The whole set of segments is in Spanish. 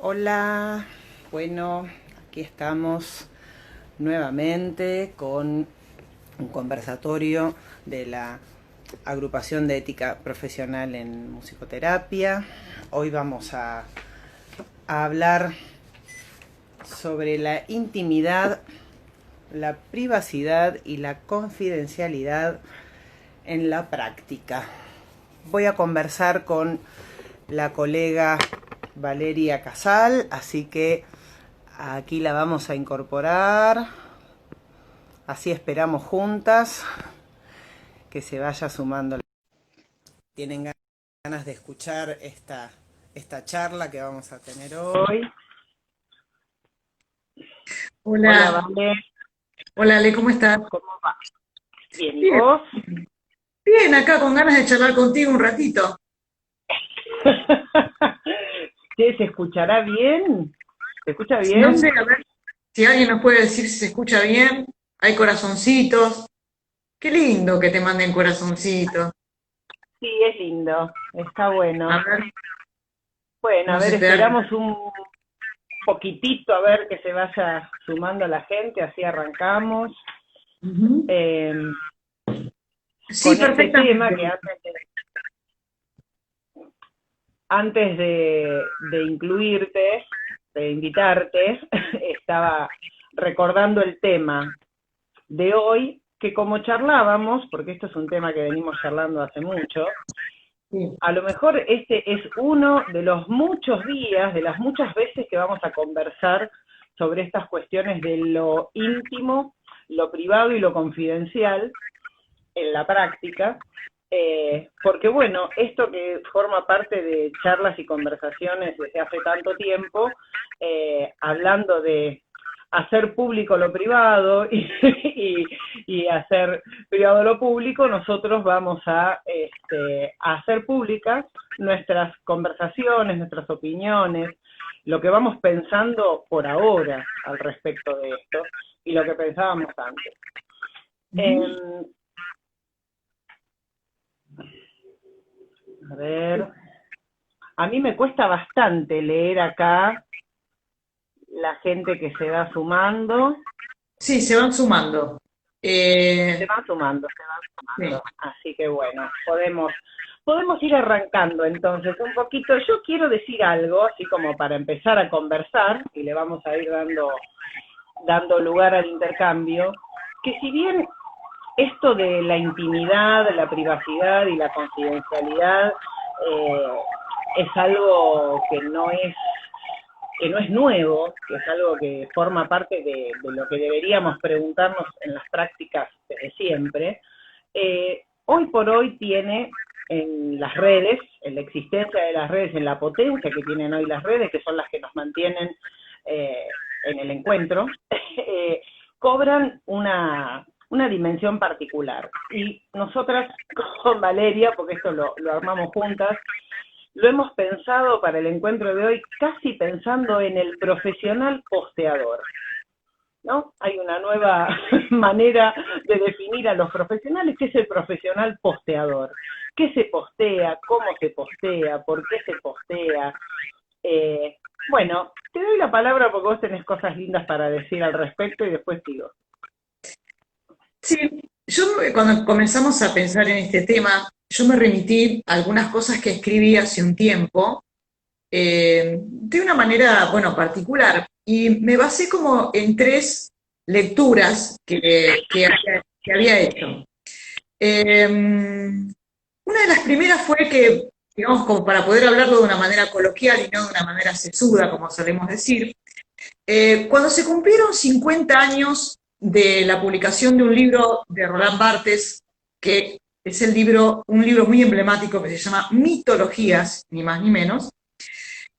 Hola, bueno, aquí estamos nuevamente con un conversatorio de la Agrupación de Ética Profesional en Musicoterapia. Hoy vamos a hablar sobre la intimidad, la privacidad y la confidencialidad en la práctica. Voy a conversar con la colega Valeria Casal, así que aquí la vamos a incorporar. Así esperamos juntas que se vaya sumando. ¿Tienen ganas de escuchar esta charla que vamos a tener hoy? Hola, Hola, Vale, hola Ale, ¿cómo estás? ¿cómo va? Bien, ¿y Bien, vos? bien, acá con ganas de charlar contigo un ratito. ¿Qué, se escuchará bien? ¿Se escucha No sé, bien? a ver si alguien nos puede decir si se escucha bien. Hay corazoncitos. Qué lindo que te manden corazoncitos. Sí, es lindo, está A bueno. ver, Bueno, a vamos a ver, esperar. esperamos un poquitito a ver que se vaya sumando la gente, así arrancamos Ujú. eh, Sí, con este tema perfectamente. que antes de incluirte, de invitarte, estaba recordando el tema de hoy, que como charlábamos, porque esto es un tema que venimos charlando hace mucho, Sí. a lo mejor este es uno de los muchos días, de las muchas veces que vamos a conversar sobre estas cuestiones de lo íntimo, lo privado y lo confidencial en la práctica, porque bueno, esto que forma parte de charlas y conversaciones desde hace tanto tiempo, hablando de hacer público lo privado y hacer privado lo público, nosotros vamos a hacer públicas nuestras conversaciones, nuestras opiniones, lo que vamos pensando por ahora al respecto de esto y lo que pensábamos antes. Ujú. Eh, a ver, a mí me cuesta bastante leer acá la gente que se va sumando. Sí, se van sumando. Se Eh, van sumando, se van sí. sumando. Así que bueno, podemos ir arrancando entonces un poquito. Yo quiero decir algo, así como para empezar a conversar, y le vamos a ir dando lugar al intercambio, que si bien esto de la intimidad, la privacidad y la confidencialidad es algo que no es nuevo, que es algo que forma parte de lo que deberíamos preguntarnos en las prácticas desde siempre, hoy por hoy tiene en las redes, en la existencia de las redes, en la potencia que tienen hoy las redes, que son las que nos mantienen en el encuentro, cobran una dimensión particular. Y nosotras con Valeria, porque esto lo armamos juntas, lo hemos pensado para el encuentro de hoy casi pensando en el profesional posteador, ¿no? Hay una nueva manera de definir a los profesionales, que es el profesional posteador. ¿Qué se postea? ¿Cómo se postea? ¿Por qué se postea? Bueno, te doy la palabra porque vos tenés cosas lindas para decir al respecto y después sigo. Sí, yo cuando comenzamos a pensar en este tema, yo me remití a algunas cosas que escribí hace un tiempo de una manera, bueno, particular. Y me basé como en tres lecturas que había hecho. Una de las primeras fue que, digamos, como para poder hablarlo de una manera coloquial y no de una manera sesuda, como solemos decir, cuando se cumplieron 50 años de la publicación de un libro de Roland Barthes, que es un libro muy emblemático que se llama Mitologías, ni más ni menos,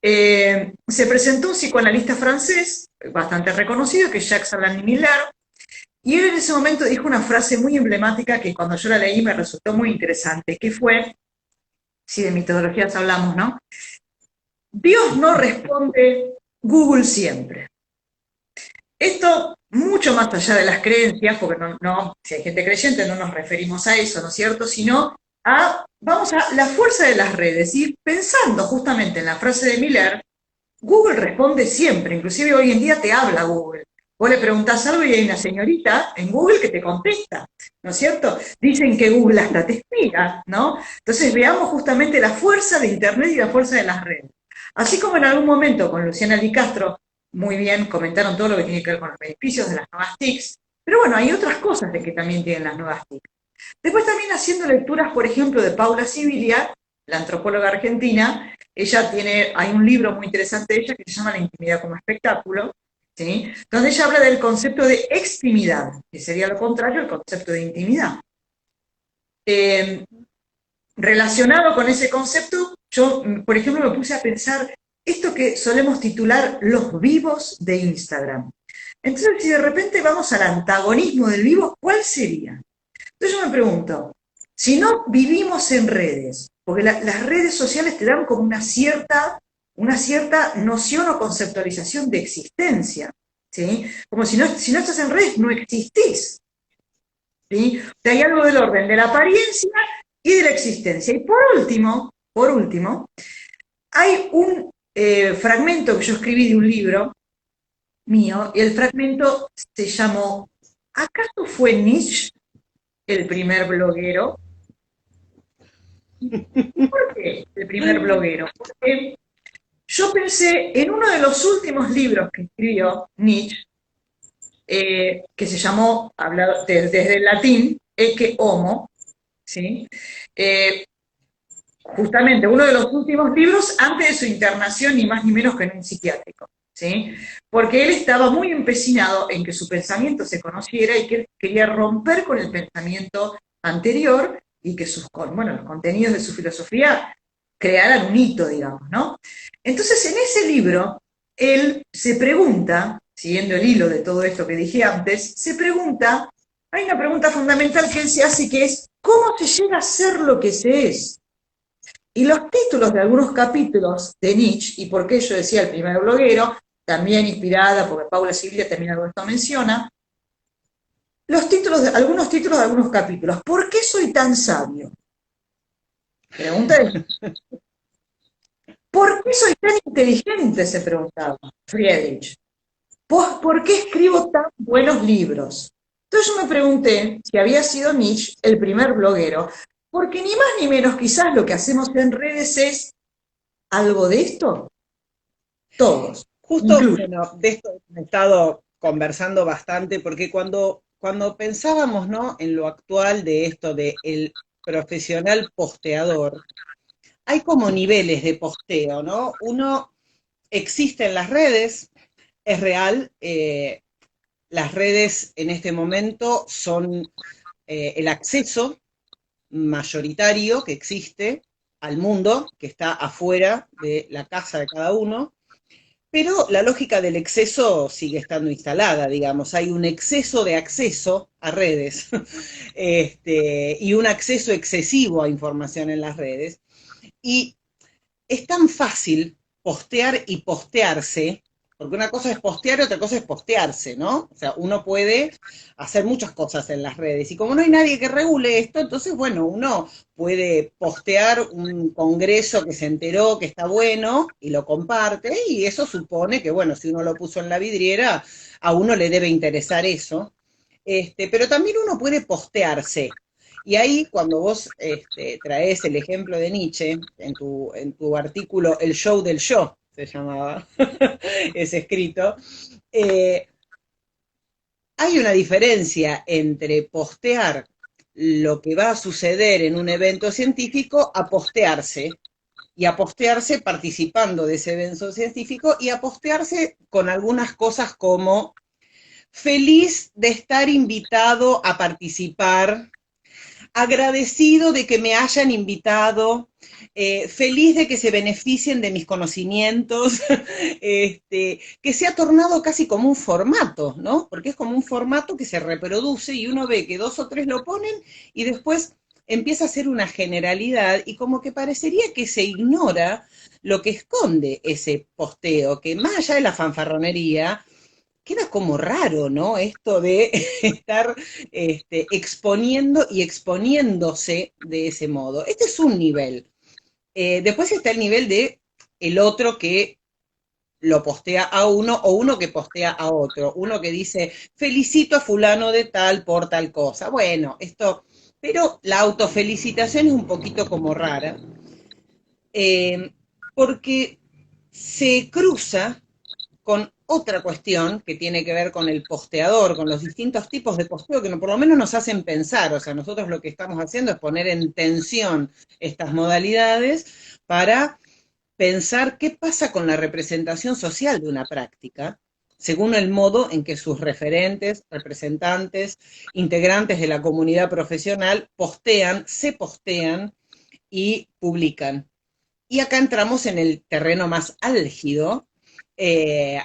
se presentó un psicoanalista francés, bastante reconocido, que es Jacques Alain Miller, y él en ese momento dijo una frase muy emblemática que cuando yo la leí me resultó muy interesante, que fue, si de metodologías hablamos, ¿no? Dios no responde, Google siempre. Esto mucho más allá de las creencias, porque si hay gente creyente no nos referimos a eso, ¿no es cierto? Sino vamos a la fuerza de las redes y pensando justamente en la frase de Miller, Google responde siempre, inclusive hoy en día te habla Google. Vos le preguntás algo y hay una señorita en Google que te contesta, ¿no es cierto? Dicen que Google hasta te espía, ¿no? Entonces veamos justamente la fuerza de Internet y la fuerza de las redes. Así como en algún momento con Luciana Licastro, muy bien, comentaron todo lo que tiene que ver con los beneficios de las nuevas TICs, pero bueno, hay otras cosas de que también tienen las nuevas TIC. Después también haciendo lecturas, por ejemplo, de Paula Sibilia, la antropóloga argentina. Ella tiene, hay un libro muy interesante de ella que se llama La intimidad como espectáculo, ¿sí? Donde ella habla del concepto de extimidad, que sería lo contrario al concepto de intimidad. Relacionado con ese concepto, yo, por ejemplo, me puse a pensar esto que solemos titular los vivos de Instagram. Entonces, si de repente vamos al antagonismo del vivo, ¿cuál sería? Entonces yo me pregunto, si no vivimos en redes, porque las redes sociales te dan como una cierta noción o conceptualización de existencia, ¿sí? Como si no estás en redes, no existís, ¿sí? O sea, hay algo del orden de la apariencia y de la existencia. Y por último, hay un fragmento que yo escribí de un libro mío, y el fragmento se llamó ¿Acaso fue Nietzsche el primer bloguero? ¿Por qué el primer bloguero? Porque yo pensé en uno de los últimos libros que escribió Nietzsche, que se llamó, hablado desde el latín, Ecce Homo, ¿sí? Eh, Justamente uno de los últimos libros antes de su internación, ni más ni menos que en un psiquiátrico, ¿sí? Porque él estaba muy empecinado en que su pensamiento se conociera y que él quería romper con el pensamiento anterior y que bueno, los contenidos de su filosofía crearan un hito, digamos, ¿no? Entonces, en ese libro, él se pregunta, siguiendo el hilo de todo esto que dije antes, se pregunta, hay una pregunta fundamental que él se hace que es, ¿cómo se llega a ser lo que se es? Y los títulos de algunos capítulos de Nietzsche, y por qué yo decía el primer bloguero, también inspirada, porque Paula Silvia también algo de esto menciona, algunos títulos de algunos capítulos. ¿Por qué soy tan sabio? Pregunta es, ¿por qué soy tan inteligente? Se preguntaba Friedrich. ¿Por qué escribo tan buenos libros? Entonces yo me pregunté si había sido Nietzsche el primer bloguero, porque ni más ni menos quizás lo que hacemos en redes es algo de esto. Todos, Justo, incluyo. bueno, de esto hemos estado conversando bastante, porque cuando pensábamos, ¿no?, en lo actual de esto de el profesional posteador, hay como niveles de posteo, ¿no? Uno existe en las redes, es real, las redes en este momento son el acceso mayoritario que existe al mundo, que está afuera de la casa de cada uno, pero la lógica del exceso sigue estando instalada, digamos. Hay un exceso de acceso a redes y un acceso excesivo a información en las redes. Y es tan fácil postear y postearse, porque una cosa es postear y otra cosa es postearse, ¿no? O sea, uno puede hacer muchas cosas en las redes y como no hay nadie que regule esto, entonces, bueno, uno puede postear un congreso que se enteró que está bueno y lo comparte y eso supone que, bueno, si uno lo puso en la vidriera, a uno le debe interesar eso. Pero también uno puede postearse. Y ahí, cuando vos traes el ejemplo de Nietzsche, en tu artículo El show del yo, se llamaba ese escrito, eh, hay una diferencia entre postear lo que va a suceder en un evento científico a postearse, y a postearse participando de ese evento científico, y a postearse con algunas cosas como feliz de estar invitado a participar, agradecido de que me hayan invitado, feliz de que se beneficien de mis conocimientos, que se ha tornado casi como un formato, ¿no? Porque es como un formato que se reproduce y uno ve que dos o tres lo ponen y después empieza a ser una generalidad y como que parecería que se ignora lo que esconde ese posteo, que más allá de la fanfarronería, queda como raro, ¿no? Esto de estar exponiendo y exponiéndose de ese modo. Este es un nivel. Después está el nivel de el otro que lo postea a uno o uno que postea a otro, uno que dice, felicito a fulano de tal por tal cosa. Bueno, esto, pero la autofelicitación es un poquito como rara, eh, porque se cruza con otra cuestión que tiene que ver con el posteador, con los distintos tipos de posteo que por lo menos nos hacen pensar. O sea, nosotros lo que estamos haciendo es poner en tensión estas modalidades para pensar qué pasa con la representación social de una práctica, según el modo en que sus referentes, representantes, integrantes de la comunidad profesional postean, se postean y publican. Y acá entramos en el terreno más álgido,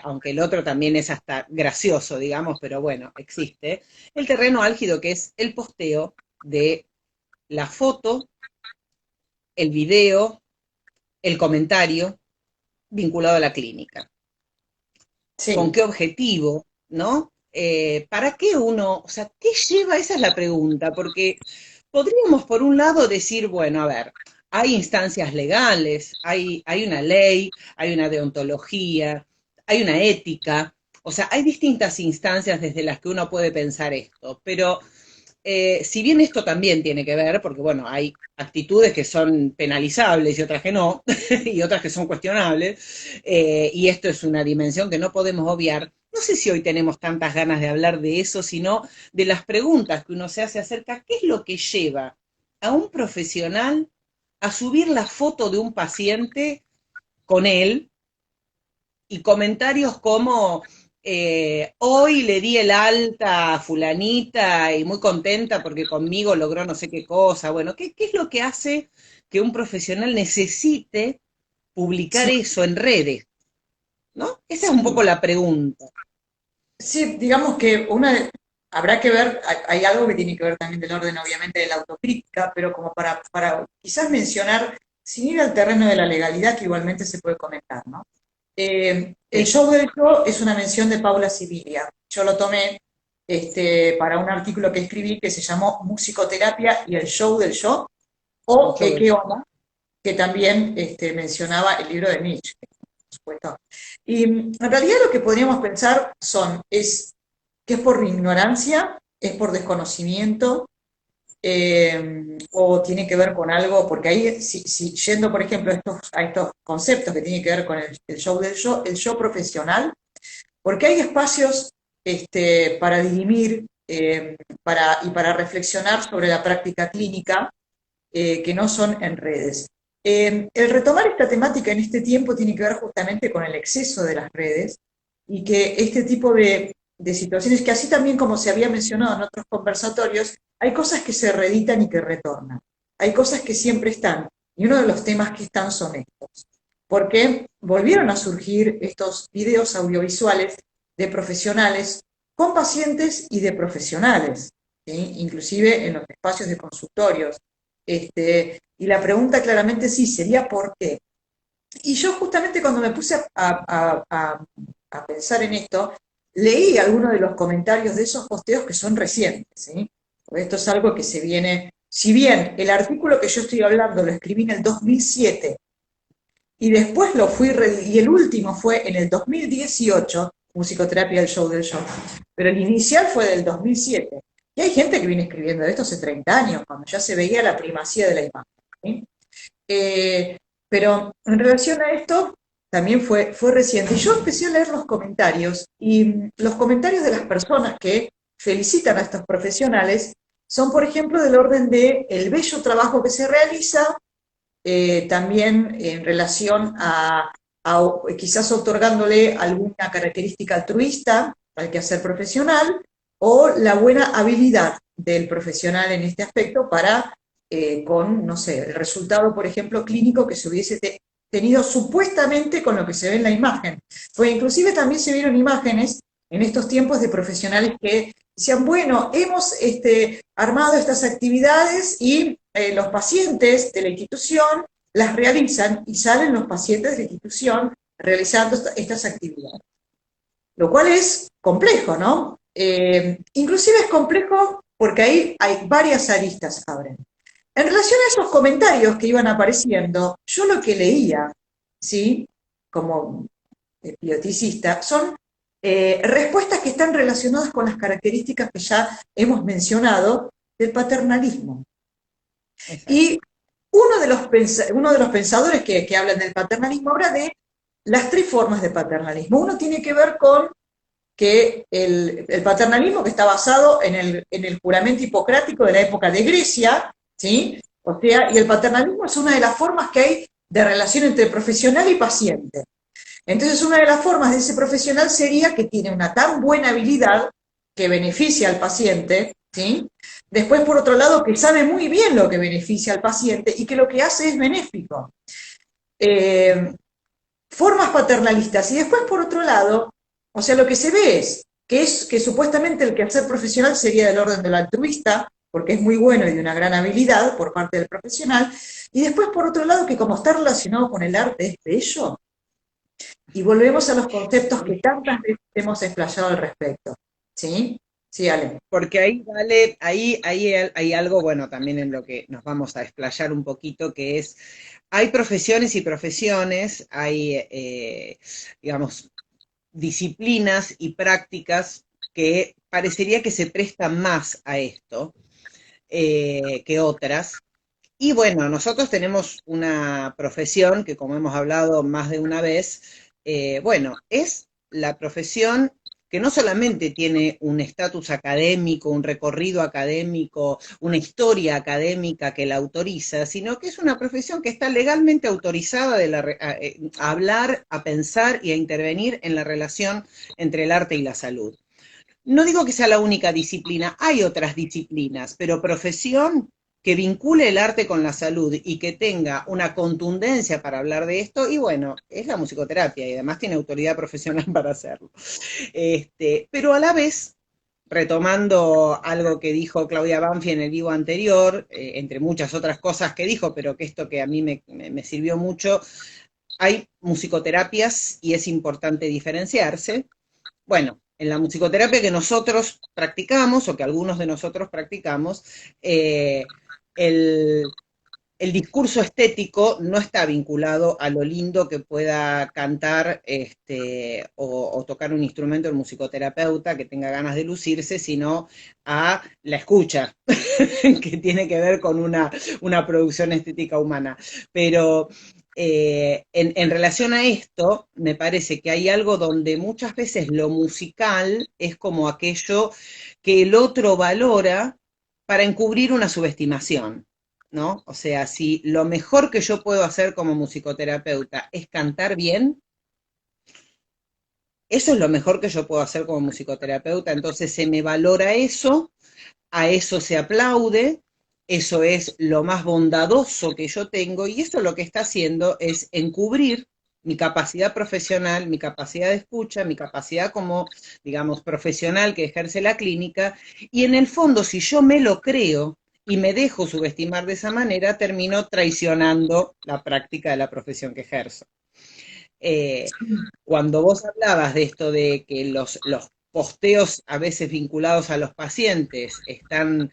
aunque el otro también es hasta gracioso, digamos, pero bueno, existe, el terreno álgido que es el posteo de la foto, el video, el comentario vinculado a la clínica. ¿Con Sí. qué objetivo? ¿No? ¿Para qué uno, o sea, qué lleva? Esa es la pregunta, porque podríamos por un lado decir, bueno, a ver, hay instancias legales, hay una ley, hay una deontología, hay una ética, o sea, hay distintas instancias desde las que uno puede pensar esto, pero si bien esto también tiene que ver, porque bueno, hay actitudes que son penalizables y otras que no, y otras que son cuestionables, y esto es una dimensión que no podemos obviar. No sé si hoy tenemos tantas ganas de hablar de eso, sino de las preguntas que uno se hace acerca, ¿qué es lo que lleva a un profesional a subir la foto de un paciente con él y comentarios como hoy le di el alta a fulanita y muy contenta porque conmigo logró no sé qué cosa? Bueno, ¿qué es lo que hace que un profesional necesite publicar Sí, eso en redes? ¿No? Esa es un poco sí, la pregunta. sí, digamos que habrá que ver, hay algo que tiene que ver también del orden, obviamente, de la autocrítica, pero como para quizás mencionar, sin ir al terreno de la legalidad, que igualmente se puede comentar, ¿no? El Sí, show del show es una mención de Paula Sibilia. Yo lo tomé para un artículo que escribí que se llamó Musicoterapia y el show del show, el o show del ¿Qué show. onda? Que también mencionaba el libro de Nietzsche, por supuesto. Y en realidad lo que podríamos pensar es que es por ignorancia, es por desconocimiento, o tiene que ver con algo, porque ahí, si yendo, por ejemplo, a estos conceptos que tienen que ver con el show del show, el show profesional, porque hay espacios para dirimir y para reflexionar sobre la práctica clínica que no son en redes. El retomar esta temática en este tiempo tiene que ver justamente con el exceso de las redes y que este tipo de situaciones, que así también como se había mencionado en otros conversatorios, hay cosas que se reeditan y que retornan. Hay cosas que siempre están. Y uno de los temas que están son estos. Porque volvieron a surgir estos videos audiovisuales de profesionales con pacientes y de profesionales, ¿sí? Inclusive en los espacios de consultorios. Y la pregunta claramente sí sería ¿por qué? Y yo justamente cuando me puse a pensar en esto, leí algunos de los comentarios de esos posteos que son recientes, ¿sí? Porque esto es algo que se viene, si bien el artículo que yo estoy hablando lo escribí en el 2007 y después y el último fue en el 2018, Musicoterapia del Show del Show, pero el inicial fue del 2007. Y hay gente que viene escribiendo de esto hace 30 años, cuando ya se veía la primacía de la imagen, ¿sí? Pero en relación a esto, también fue reciente. Y yo empecé a leer los comentarios, y los comentarios de las personas que felicitan a estos profesionales son, por ejemplo, del orden de el bello trabajo que se realiza, también en relación a quizás otorgándole alguna característica altruista al quehacer profesional, o la buena habilidad del profesional en este aspecto con, no sé, el resultado, por ejemplo, clínico que se hubiese tenido supuestamente con lo que se ve en la imagen. Pues inclusive también se vieron imágenes en estos tiempos de profesionales que decían, bueno, hemos armado estas actividades y los pacientes de la institución las realizan y salen los pacientes de la institución realizando estas actividades. Lo cual es complejo, ¿no? Inclusive es complejo porque ahí hay varias aristas, abren. En relación a esos comentarios que iban apareciendo, yo lo que leía, ¿sí? Como bioeticista, son respuestas que están relacionadas con las características que ya hemos mencionado del paternalismo. Exacto. Y uno de los pensadores que hablan del paternalismo habla de las tres formas de paternalismo. Uno tiene que ver con que el paternalismo que está basado en el juramento hipocrático de la época de Grecia, ¿sí? O sea, y el paternalismo es una de las formas que hay de relación entre profesional y paciente. Entonces, una de las formas de ese profesional sería que tiene una tan buena habilidad que beneficia al paciente, ¿sí? Después, por otro lado, que sabe muy bien lo que beneficia al paciente y que lo que hace es benéfico. Formas paternalistas. Y después, por otro lado, o sea, lo que se ve es que supuestamente el quehacer profesional sería del orden del altruista, porque es muy bueno y de una gran habilidad por parte del profesional, y después, por otro lado, que como está relacionado con el arte, es bello. Y volvemos a los conceptos que tantas veces hemos explayado al respecto. ¿Sí? Sí, Ale. Porque ahí, vale, ahí hay algo, bueno, también en lo que nos vamos a explayar un poquito, que es, hay profesiones y profesiones, hay, digamos, disciplinas y prácticas que parecería que se prestan más a esto que otras. Y bueno, nosotros tenemos una profesión que, como hemos hablado más de una vez, bueno, es la profesión que no solamente tiene un estatus académico, un recorrido académico, una historia académica que la autoriza, sino que es una profesión que está legalmente autorizada a hablar, a pensar y a intervenir en la relación entre el arte y la salud. No digo que sea la única disciplina, hay otras disciplinas, pero profesión que vincule el arte con la salud y que tenga una contundencia para hablar de esto, y bueno, es la musicoterapia y además tiene autoridad profesional para hacerlo. Pero a la vez, retomando algo que dijo Claudia Banfi en el vivo anterior, entre muchas otras cosas que dijo, pero que esto que a mí me sirvió mucho, hay musicoterapias y es importante diferenciarse. Bueno, en la musicoterapia que nosotros practicamos, o que algunos de nosotros practicamos, el, el discurso estético no está vinculado a lo lindo que pueda cantar o tocar un instrumento el musicoterapeuta que tenga ganas de lucirse, sino a la escucha, que tiene que ver con una producción estética humana. Pero en relación a esto, me parece que hay algo donde muchas veces lo musical es como aquello que el otro valora para encubrir una subestimación. ¿No? O sea, si lo mejor que yo puedo hacer como musicoterapeuta es cantar bien, eso es lo mejor que yo puedo hacer como musicoterapeuta, entonces se me valora eso, a eso se aplaude, eso es lo más bondadoso que yo tengo, y eso lo que está haciendo es encubrir mi capacidad profesional, mi capacidad de escucha, mi capacidad como, digamos, profesional que ejerce la clínica, y en el fondo, si yo me lo creo y me dejo subestimar de esa manera, termino traicionando la práctica de la profesión que ejerzo. Cuando vos hablabas de esto de que los posteos a veces vinculados a los pacientes están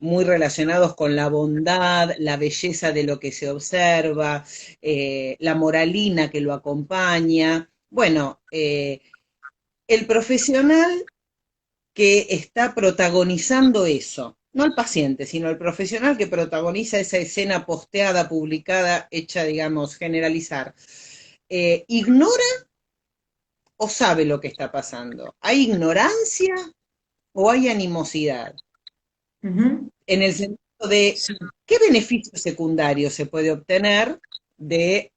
muy relacionados con la bondad, la belleza de lo que se observa, la moralina que lo acompaña. Bueno, el profesional que está protagonizando eso, no el paciente, sino el profesional que protagoniza esa escena posteada, publicada, hecha, digamos, generalizar, ¿ignora o sabe lo que está pasando? ¿Hay ignorancia o hay animosidad? En el sentido de Sí. qué beneficio secundario se puede obtener de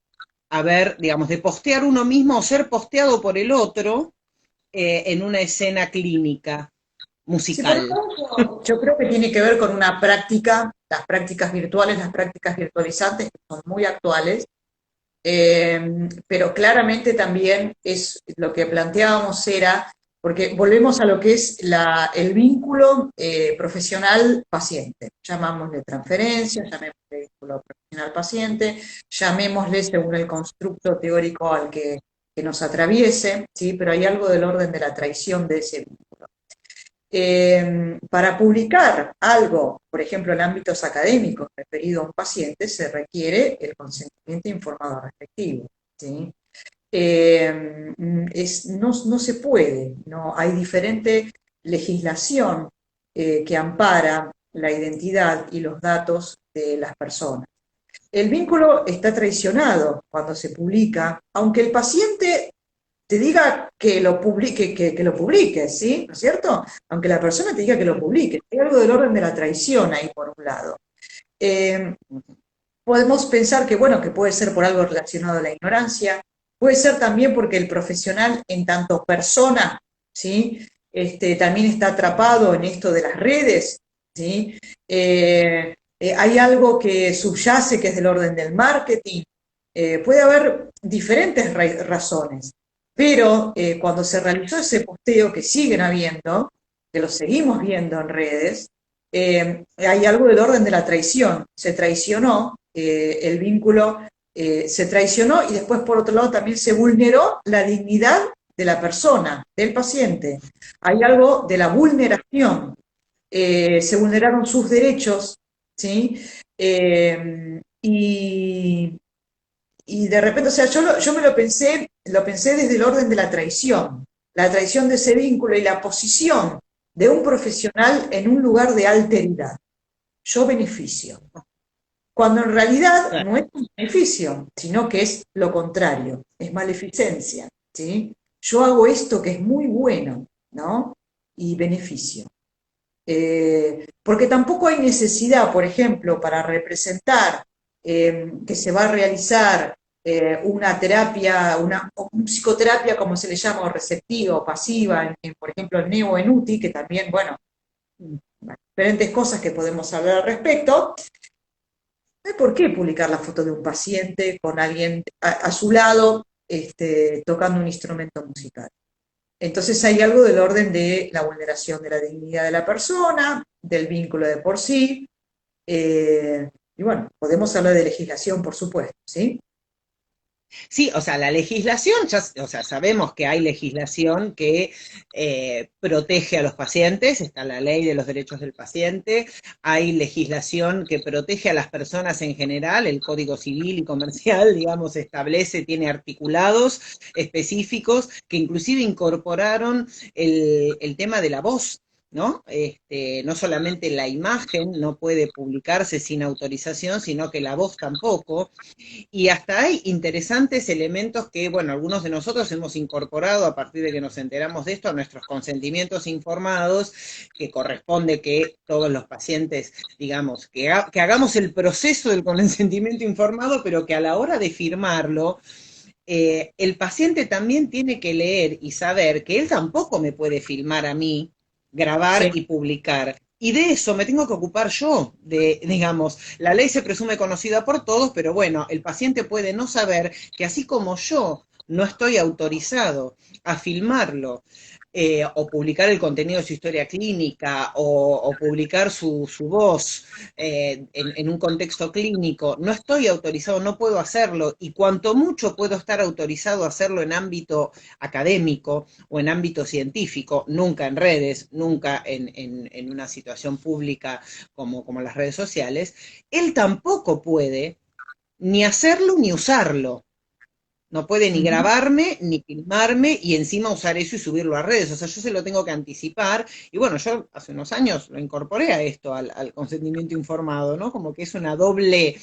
haber, digamos, de postear uno mismo o ser posteado por el otro en una escena clínica Sí, por musical. ejemplo, yo creo que tiene que ver con una práctica, las prácticas virtuales, las prácticas virtualizantes, que son muy actuales, pero claramente también es lo que planteábamos era, porque volvemos a lo que es el vínculo profesional-paciente, llamámosle transferencia, llamémosle vínculo profesional-paciente, llamémosle según el constructo teórico al que nos atraviese, ¿sí? Pero hay algo del orden de la traición de ese vínculo. Para publicar algo, por ejemplo, en ámbitos académicos referido a un paciente, se requiere el consentimiento informado respectivo, ¿sí? no se puede, ¿no? Hay diferente legislación que ampara la identidad y los datos de las personas. El vínculo está traicionado cuando se publica, aunque el paciente te diga que lo publique, que lo publique, ¿sí? ¿No es cierto? Aunque la persona te diga que lo publique. Hay algo del orden de la traición ahí por un lado. Eh, Podemos pensar que, bueno, que puede ser por algo relacionado a la ignorancia, puede ser también porque el profesional en tanto persona, ¿sí? También está atrapado en esto de las redes, ¿sí? Hay algo que subyace que es del orden del marketing, puede haber diferentes razones, pero cuando se realizó ese posteo que siguen habiendo, que lo seguimos viendo en redes, hay algo del orden de la traición, se traicionó el vínculo, se traicionó y después por otro lado también se vulneró la dignidad de la persona, del paciente. Hay algo de la vulneración, se vulneraron sus derechos, ¿sí? Y de repente, o sea, yo me lo pensé desde el orden de la traición de ese vínculo y la posición de un profesional en un lugar de alteridad. Yo beneficio. Cuando en realidad no es un beneficio, sino que es lo contrario, es maleficencia, ¿sí? Yo hago esto que es muy bueno, ¿no? Y beneficio. Porque tampoco hay necesidad, por ejemplo, para representar que se va a realizar una terapia, una psicoterapia, como se le llama, o receptiva o pasiva, por ejemplo, el neo en UTI, que también, bueno, diferentes cosas que podemos hablar al respecto. No hay por qué publicar la foto de un paciente con alguien a su lado tocando un instrumento musical. Entonces hay algo del orden de la vulneración de la dignidad de la persona, del vínculo de por sí, y bueno, podemos hablar de legislación, por supuesto, ¿sí? Sí, o sea, la legislación, ya, o sea, sabemos que hay legislación que protege a los pacientes, está la ley de los derechos del paciente, hay legislación que protege a las personas en general, el Código Civil y Comercial, digamos, establece, tiene articulados específicos que inclusive incorporaron el tema de la voz. ¿No? No solamente la imagen no puede publicarse sin autorización, sino que la voz tampoco. Y hasta hay interesantes elementos que, bueno, algunos de nosotros hemos incorporado a partir de que nos enteramos de esto a nuestros consentimientos informados, que corresponde que todos los pacientes, digamos, que hagamos el proceso del consentimiento informado, pero que a la hora de firmarlo, el paciente también tiene que leer y saber que él tampoco me puede filmar a mí, grabar Sí. y publicar. Y de eso me tengo que ocupar yo, digamos, la ley se presume conocida por todos, pero bueno, el paciente puede no saber que así como yo no estoy autorizado a filmarlo, o publicar el contenido de su historia clínica, o publicar su voz en un contexto clínico, no estoy autorizado, no puedo hacerlo, y cuanto mucho puedo estar autorizado a hacerlo en ámbito académico o en ámbito científico, nunca en redes, nunca en una situación pública como las redes sociales, él tampoco puede ni hacerlo ni usarlo. No puede ni Ujú. grabarme, ni filmarme, y encima usar eso y subirlo a redes. O sea, yo se lo tengo que anticipar. Y bueno, yo hace unos años lo incorporé a esto, al consentimiento informado, ¿no? Como que es una doble,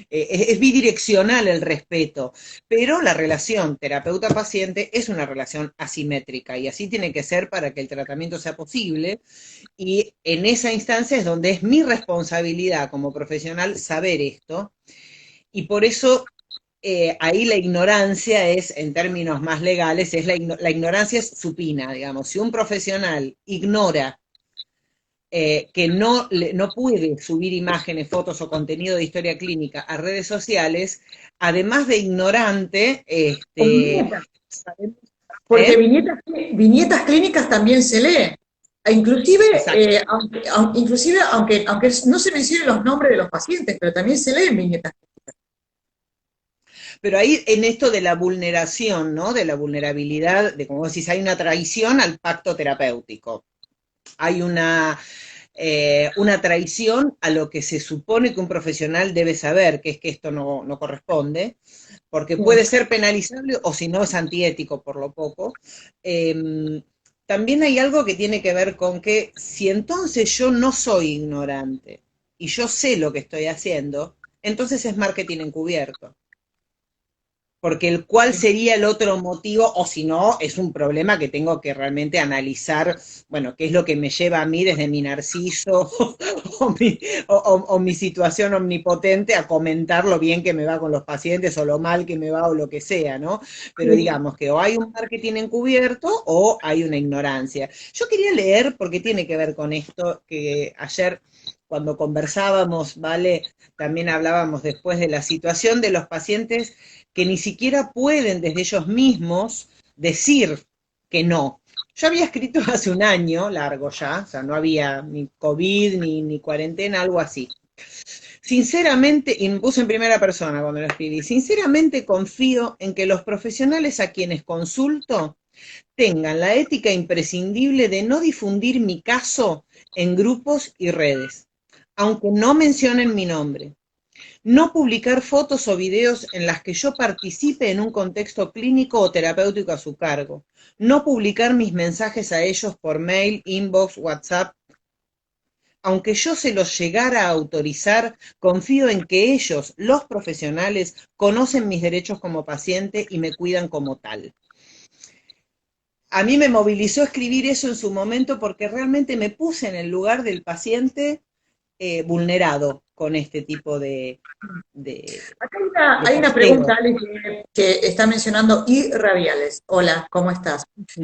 es bidireccional el respeto. Pero la relación terapeuta-paciente es una relación asimétrica, y así tiene que ser para que el tratamiento sea posible. Y en esa instancia es donde es mi responsabilidad como profesional saber esto. Y por eso ahí la ignorancia es, en términos más legales, es la ignorancia es supina, digamos. Si un profesional ignora que no puede subir imágenes, fotos o contenido de historia clínica a redes sociales, además de ignorante, O viñetas, sabemos, porque viñetas clínicas también se lee. E inclusive, exacto. aunque no se mencionen los nombres de los pacientes, pero también se leen viñetas. Pero ahí en esto de la vulneración, ¿no? De la vulnerabilidad, de como decís, hay una traición al pacto terapéutico. Hay una traición a lo que se supone que un profesional debe saber, que es que esto no corresponde. porque puede ser penalizable o si no es antiético por lo poco. También hay algo que tiene que ver con que si entonces yo no soy ignorante y yo sé lo que estoy haciendo, entonces es marketing encubierto. Porque el cuál sería el otro motivo, o si no, es un problema que tengo que realmente analizar, bueno, qué es lo que me lleva a mí desde mi narciso o mi situación omnipotente a comentar lo bien que me va con los pacientes o lo mal que me va o lo que sea, ¿no? Pero digamos que o hay un marketing encubierto o hay una ignorancia. Yo quería leer, porque tiene que ver con esto, que ayer cuando conversábamos, ¿vale? También hablábamos después de la situación de los pacientes que ni siquiera pueden desde ellos mismos decir que no. Yo había escrito hace un año largo ya, o sea, no había ni COVID ni cuarentena, algo así. Sinceramente, y me puse en primera persona cuando lo escribí, sinceramente confío en que los profesionales a quienes consulto tengan la ética imprescindible de no difundir mi caso en grupos y redes, aunque no mencionen mi nombre. No publicar fotos o videos en las que yo participe en un contexto clínico o terapéutico a su cargo. No publicar mis mensajes a ellos por mail, inbox, WhatsApp. Aunque yo se los llegara a autorizar, confío en que ellos, los profesionales, conocen mis derechos como paciente y me cuidan como tal. A mí me movilizó escribir eso en su momento porque realmente me puse en el lugar del paciente vulnerado con este tipo Acá hay una posteo. pregunta, Ale, que está mencionando Rabiales. Hola, ¿cómo estás?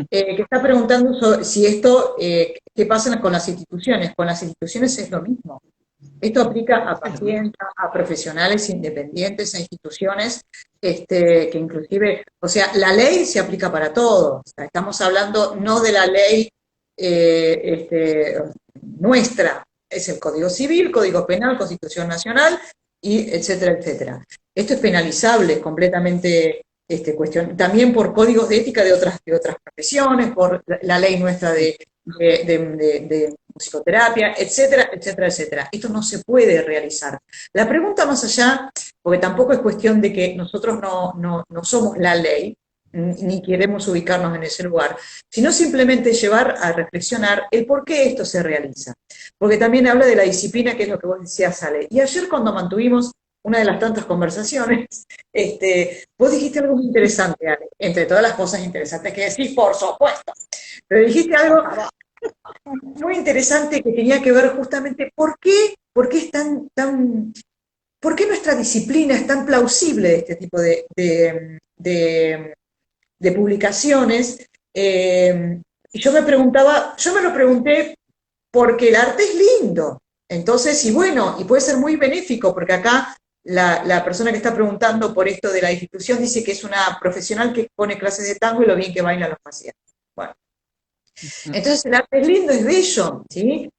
Que está preguntando si esto, ¿qué pasa con las instituciones? Con las instituciones es lo mismo. Esto aplica a pacientes, a profesionales independientes, a instituciones, que inclusive, o sea, la ley se aplica para todos. O sea, estamos hablando no de la ley nuestra, es el Código Civil, Código Penal, Constitución Nacional, y etcétera, etcétera. Esto es penalizable, completamente cuestión, también por códigos de ética de otras profesiones, por la ley nuestra de psicoterapia, etcétera, etcétera, etcétera. Esto no se puede realizar. La pregunta más allá, porque tampoco es cuestión de que nosotros no somos la ley, ni queremos ubicarnos en ese lugar, sino simplemente llevar a reflexionar el por qué esto se realiza. Porque también habla de la disciplina, que es lo que vos decías, Ale. Y ayer cuando mantuvimos una de las tantas conversaciones, vos dijiste algo muy interesante, Ale, entre todas las cosas interesantes que decís, por supuesto, pero dijiste algo muy interesante que tenía que ver justamente por qué es por qué nuestra disciplina es tan plausible de este tipo de publicaciones. Y yo me lo pregunté porque el arte es lindo. Entonces, y bueno, y puede ser muy benéfico, porque acá la persona que está preguntando por esto de la institución dice que es una profesional que pone clases de tango y lo bien que bailan los pacientes. Bueno, entonces el arte es lindo, es bello, ¿sí?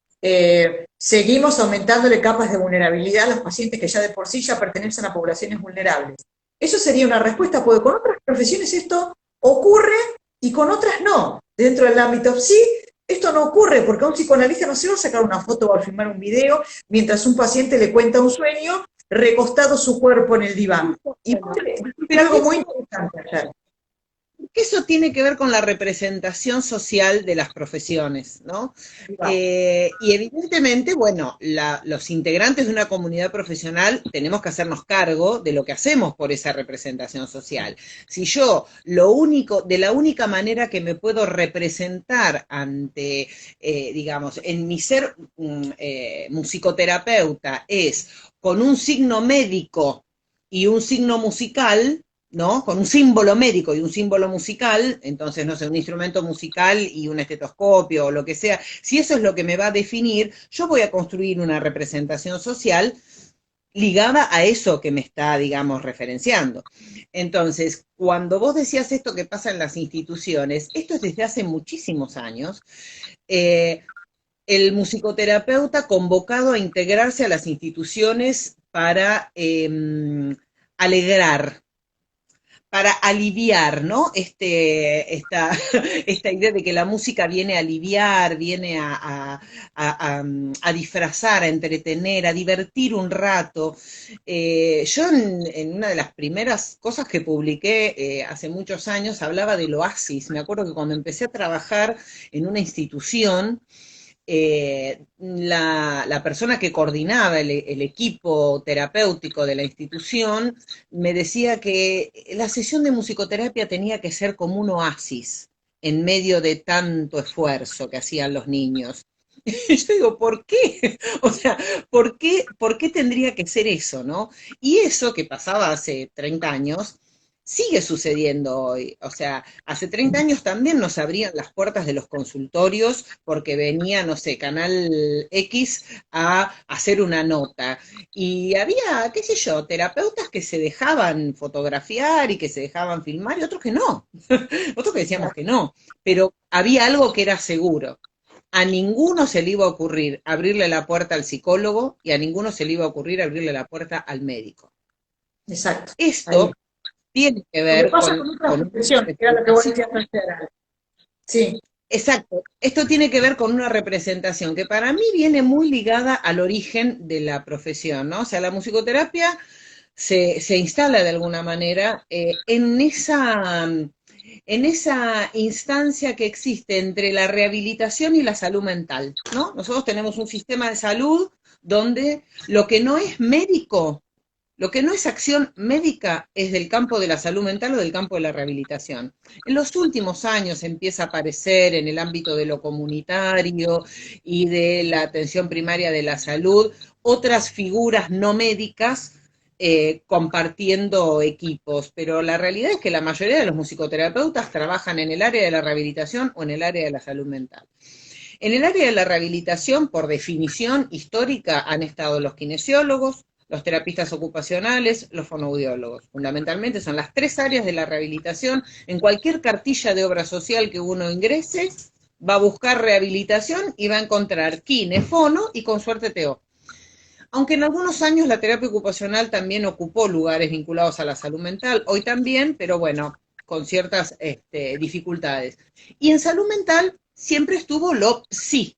Seguimos aumentándole capas de vulnerabilidad a los pacientes que ya de por sí ya pertenecen a poblaciones vulnerables. Eso sería una respuesta, porque con otras profesiones esto ocurre y con otras no. Dentro del ámbito sí, esto no ocurre, porque a un psicoanalista no se va a sacar una foto o a filmar un video mientras un paciente le cuenta un sueño recostado su cuerpo en el diván. Y fue algo muy interesante ayer. Eso tiene que ver con la representación social de las profesiones, ¿no? Y evidentemente, bueno, los integrantes de una comunidad profesional tenemos que hacernos cargo de lo que hacemos por esa representación social. Si yo de la única manera que me puedo representar ante, digamos, en mi ser musicoterapeuta es con un signo médico y un signo musical, ¿no? Con un símbolo médico y un símbolo musical, entonces, no sé, un instrumento musical y un estetoscopio o lo que sea, si eso es lo que me va a definir, yo voy a construir una representación social ligada a eso que me está, digamos, referenciando. Entonces, cuando vos decías esto que pasa en las instituciones, esto es desde hace muchísimos años, el musicoterapeuta convocado a integrarse a las instituciones para alegrar, para aliviar, ¿no? Esta idea de que la música viene a aliviar, viene a disfrazar, a entretener, a divertir un rato. Yo en una de las primeras cosas que publiqué hace muchos años hablaba del oasis. Me acuerdo que cuando empecé a trabajar en una institución, la persona que coordinaba el equipo terapéutico de la institución me decía que la sesión de musicoterapia tenía que ser como un oasis en medio de tanto esfuerzo que hacían los niños. Y yo digo, ¿por qué? O sea, por qué tendría que ser eso, no? Y eso que pasaba hace 30 años, sigue sucediendo hoy. O sea, hace 30 años también nos abrían las puertas de los consultorios porque venía, no sé, Canal X a hacer una nota. Y había, qué sé yo, terapeutas que se dejaban fotografiar y que se dejaban filmar y otros que no. Otros que decíamos que no. Pero había algo que era seguro. A ninguno se le iba a ocurrir abrirle la puerta al psicólogo y a ninguno se le iba a ocurrir abrirle la puerta al médico. Exacto. Ahí. Esto tiene que Lo que ver pasa con otras profesiones, que era lo que vos decías recién. Sí. Exacto, esto tiene que ver con una representación que para mí viene muy ligada al origen de la profesión, ¿no? O sea, la musicoterapia se instala de alguna manera en esa instancia que existe entre la rehabilitación y la salud mental, ¿no? Nosotros tenemos un sistema de salud donde lo que no es médico, lo que no es acción médica es del campo de la salud mental o del campo de la rehabilitación. En los últimos años empieza a aparecer en el ámbito de lo comunitario y de la atención primaria de la salud otras figuras no médicas compartiendo equipos, pero la realidad es que la mayoría de los musicoterapeutas trabajan en el área de la rehabilitación o en el área de la salud mental. En el área de la rehabilitación, por definición histórica, han estado los kinesiólogos, los terapistas ocupacionales, los fonoaudiólogos. Fundamentalmente son las tres áreas de la rehabilitación. En cualquier cartilla de obra social que uno ingrese, va a buscar rehabilitación y va a encontrar kine, fono y con suerte TO. Aunque en algunos años la terapia ocupacional también ocupó lugares vinculados a la salud mental, hoy también, pero bueno, con ciertas dificultades. Y en salud mental siempre estuvo lo psi,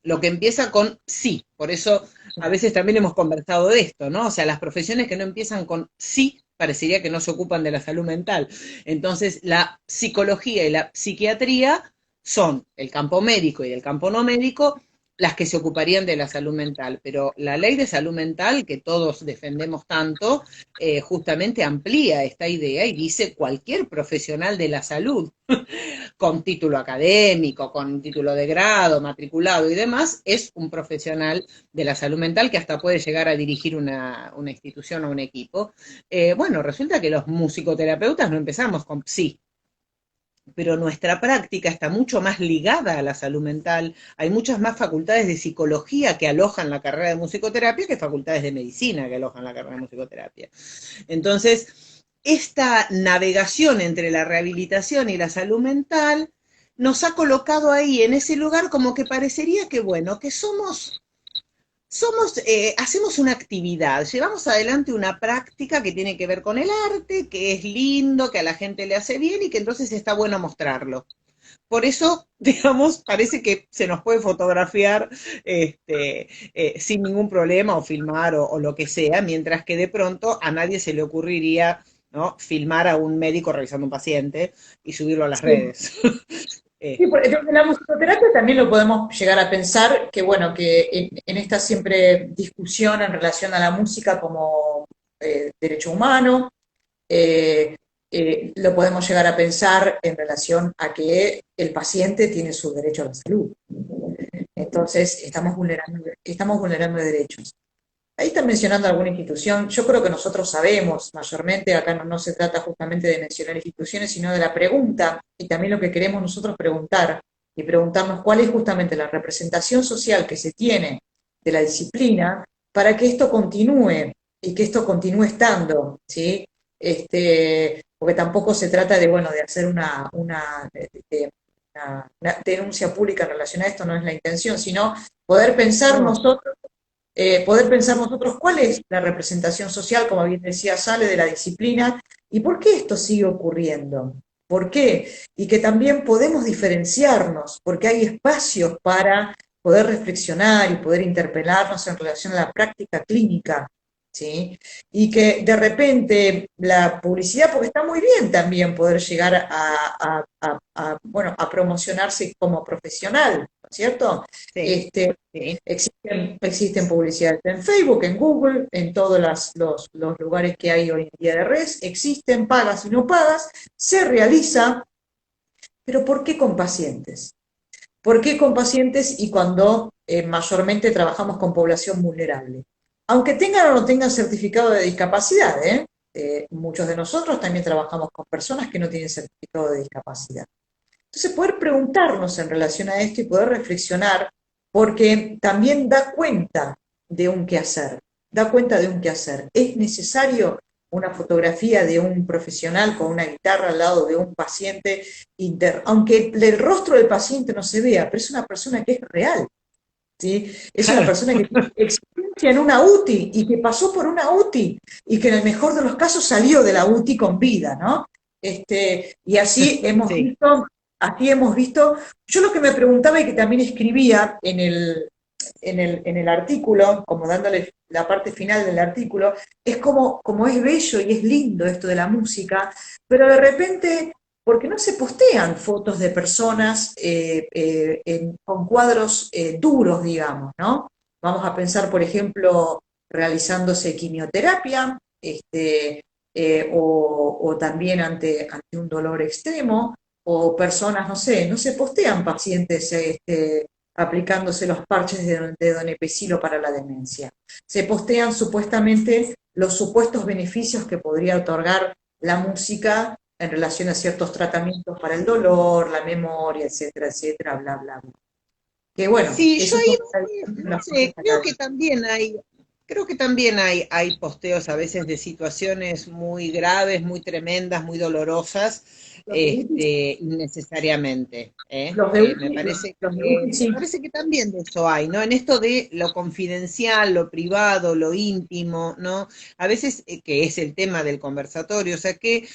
lo que empieza con sí. Por eso a veces también hemos conversado de esto, ¿no? O sea, las profesiones que no empiezan con sí parecería que no se ocupan de la salud mental. Entonces, la psicología y la psiquiatría son el campo médico y el campo no médico las que se ocuparían de la salud mental, pero la ley de salud mental que todos defendemos tanto, justamente amplía esta idea y dice cualquier profesional de la salud con título académico, con título de grado, matriculado y demás, es un profesional de la salud mental que hasta puede llegar a dirigir una institución o un equipo. Bueno, resulta que los musicoterapeutas no empezamos con psi, pero nuestra práctica está mucho más ligada a la salud mental. Hay muchas más facultades de psicología que alojan la carrera de musicoterapia que facultades de medicina que alojan la carrera de musicoterapia. Entonces, esta navegación entre la rehabilitación y la salud mental nos ha colocado ahí en ese lugar como que parecería que, bueno, que hacemos una actividad, llevamos adelante una práctica que tiene que ver con el arte, que es lindo, que a la gente le hace bien y que entonces está bueno mostrarlo. Por eso, digamos, parece que se nos puede fotografiar sin ningún problema o filmar o lo que sea, mientras que de pronto a nadie se le ocurriría, ¿no?, filmar a un médico revisando un paciente y subirlo a las redes. Sí, desde la musicoterapia también lo podemos llegar a pensar que, bueno, que en esta siempre discusión en relación a la música como derecho humano, lo podemos llegar a pensar en relación a que el paciente tiene su derecho a la salud. Entonces, estamos vulnerando derechos. Ahí están mencionando alguna institución. Yo creo que nosotros sabemos, mayormente, acá no se trata justamente de mencionar instituciones, sino de la pregunta, y también lo que queremos nosotros preguntar, y preguntarnos cuál es justamente la representación social que se tiene de la disciplina para que esto continúe, y que esto continúe estando, ¿sí? Porque tampoco se trata de, bueno, de hacer una denuncia pública en relación a esto, no es la intención, sino poder pensar nosotros cuál es la representación social, como bien decía Sale, de la disciplina, ¿Y por qué esto sigue ocurriendo? ¿Por qué? Y que también podemos diferenciarnos, porque hay espacios para poder reflexionar y poder interpelarnos en relación a la práctica clínica, ¿sí? Y que de repente la publicidad, porque está muy bien también poder llegar bueno, a promocionarse como profesional, ¿no es cierto? Sí, Este, sí. existen publicidades en Facebook, en Google, en todos los lugares que hay hoy en día de redes, existen pagas y no pagas, se realiza, pero ¿por qué con pacientes? ¿Por qué con pacientes y cuando mayormente trabajamos con población vulnerable? Aunque tengan o no tengan certificado de discapacidad, muchos de nosotros también trabajamos con personas que no tienen certificado de discapacidad. Entonces, poder preguntarnos en relación a esto y poder reflexionar, porque también da cuenta de un quehacer, da cuenta de un quehacer. ¿Es necesario una fotografía de un profesional con una guitarra al lado de un paciente, aunque el rostro del paciente no se vea, pero es una persona que es real, ¿sí? Es una Claro. persona que tiene experiencia en una UTI y que pasó por una UTI y que en el mejor de los casos salió de la UTI con vida, ¿no? Y Sí, así hemos visto, yo lo que me preguntaba y que también escribía en el artículo, como dándole la parte final del artículo, es como es bello y es lindo esto de la música, pero de repente, ¿porque no se postean fotos de personas con cuadros duros, digamos, ¿no? Vamos a pensar, por ejemplo, realizándose quimioterapia, o también ante un dolor extremo, o personas, no sé, no se postean pacientes aplicándose los parches de donepezilo para la demencia. Se postean supuestamente los supuestos beneficios que podría otorgar la música en relación a ciertos tratamientos para el dolor, la memoria, etcétera, etcétera, bla, bla, bla. Que bueno, sí, yo eso es ahí una de no las cosas sé, académicas. creo que también hay posteos a veces de situaciones muy graves, muy tremendas, muy dolorosas, Los de UTI, innecesariamente, ¿eh? los de UTI, los de UTI Me sí. parece que también de eso hay, ¿no? En esto de lo confidencial, lo privado, lo íntimo, ¿no? A veces, que es el tema del conversatorio, o sea que